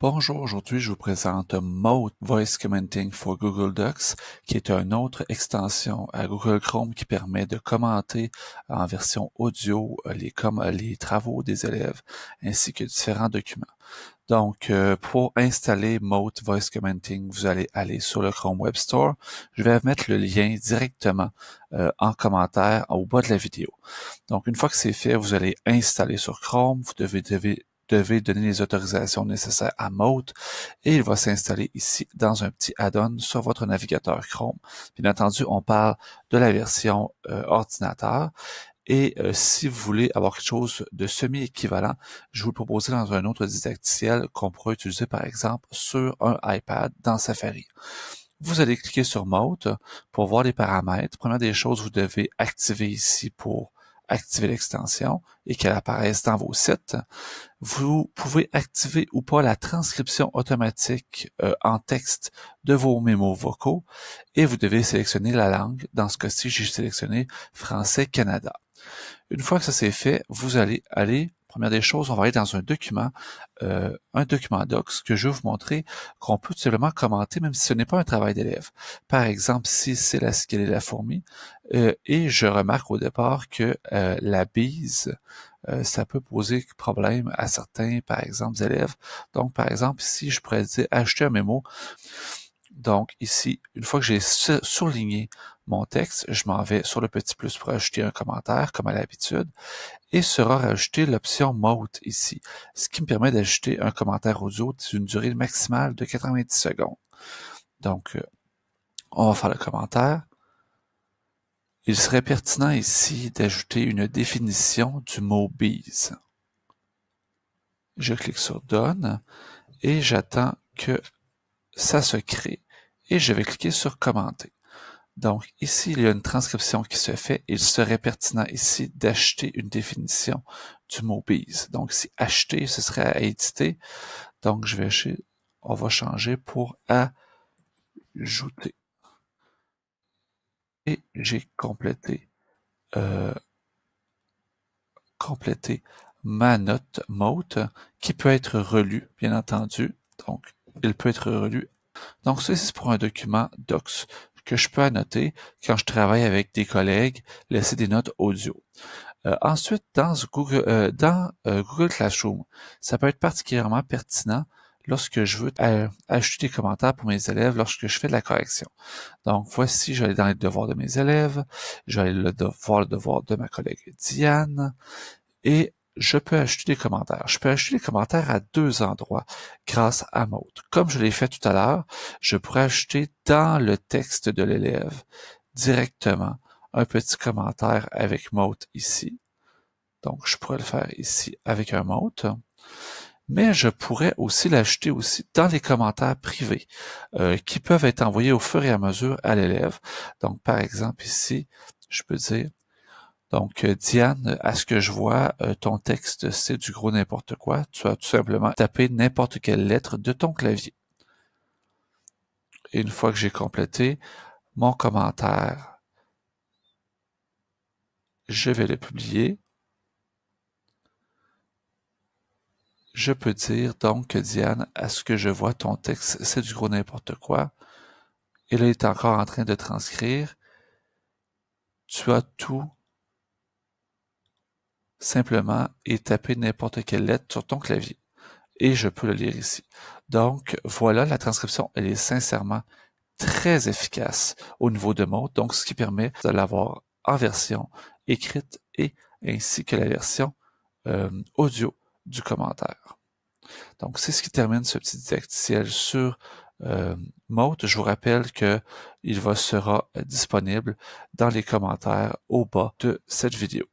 Bonjour, aujourd'hui je vous présente Mode Voice Commenting for Google Docs, qui est une autre extension à Google Chrome qui permet de commenter en version audio les travaux des élèves ainsi que différents documents. Donc, pour installer Mode Voice Commenting, vous allez aller sur le Chrome Web Store. Je vais mettre le lien directement en commentaire au bas de la vidéo. Donc, une fois que c'est fait, vous allez installer sur Chrome. Vous devez donner les autorisations nécessaires à Mode et il va s'installer ici dans un petit add-on sur votre navigateur Chrome. Bien entendu, on parle de la version ordinateur. Et si vous voulez avoir quelque chose de semi-équivalent, je vous le proposer dans un autre didacticiel qu'on pourrait utiliser par exemple sur un iPad dans Safari. Vous allez cliquer sur Mode pour voir les paramètres. Première des choses, vous devez activer ici pour activer l'extension et qu'elle apparaisse dans vos sites. Vous pouvez activer ou pas la transcription automatique en texte de vos mémos vocaux et vous devez sélectionner la langue. Dans ce cas-ci, j'ai sélectionné Français Canada. Une fois que ça c'est fait, vous allez première des choses, on va aller dans un document docs que je vais vous montrer qu'on peut tout simplement commenter même si ce n'est pas un travail d'élève. Par exemple, si c'est la cigale et la fourmi, et je remarque au départ que la bise, ça peut poser problème à certains, par exemple, élèves. Donc, par exemple, ici, je pourrais dire ajouter un mémo. Donc ici, une fois que j'ai surligné mon texte, je m'en vais sur le petit plus pour ajouter un commentaire, comme à l'habitude, et sera rajouté l'option Mode ici, ce qui me permet d'ajouter un commentaire audio d'une durée maximale de 90 secondes. Donc, on va faire le commentaire. Il serait pertinent ici d'ajouter une définition du mot « bise ». Je clique sur « Done » et j'attends que ça se crée. Et je vais cliquer sur « Commenter ». Donc, ici, il y a une transcription qui se fait. Il serait pertinent ici d'acheter une définition du mot « bise ». Donc, ici, « acheter », ce serait à éditer. Donc, on va changer pour « ajouter ». Et j'ai complété ma note Mode qui peut être relue, bien entendu. Donc, il peut être relu. Donc, ça, c'est pour un document Docs que je peux annoter quand je travaille avec des collègues, laisser des notes audio. Ensuite, dans Google Classroom, ça peut être particulièrement pertinent lorsque je veux ajouter des commentaires pour mes élèves lorsque je fais de la correction. Donc, voici, je vais aller dans les devoirs de mes élèves, je vais aller voir le devoir de ma collègue Diane, et je peux ajouter des commentaires. Je peux ajouter des commentaires à deux endroits grâce à Mode. Comme je l'ai fait tout à l'heure, je pourrais ajouter dans le texte de l'élève directement un petit commentaire avec Mode ici. Donc, je pourrais le faire ici avec un Mode. Mais je pourrais aussi l'ajouter aussi dans les commentaires privés qui peuvent être envoyés au fur et à mesure à l'élève. Donc, par exemple, ici, je peux dire donc, Diane, à ce que je vois, ton texte, c'est du gros n'importe quoi. Tu as tout simplement tapé n'importe quelle lettre de ton clavier. Et une fois que j'ai complété mon commentaire, je vais le publier. Je peux dire donc que Diane, à ce que je vois, ton texte, c'est du gros n'importe quoi. Et là, il est encore en train de transcrire. Tu as tout simplement et taper n'importe quelle lettre sur ton clavier. Et je peux le lire ici. Donc, voilà, la transcription, elle est sincèrement très efficace au niveau de Mode, donc ce qui permet de l'avoir en version écrite et ainsi que la version audio du commentaire. Donc, c'est ce qui termine ce petit didacticiel sur Mode. Je vous rappelle que il sera disponible dans les commentaires au bas de cette vidéo.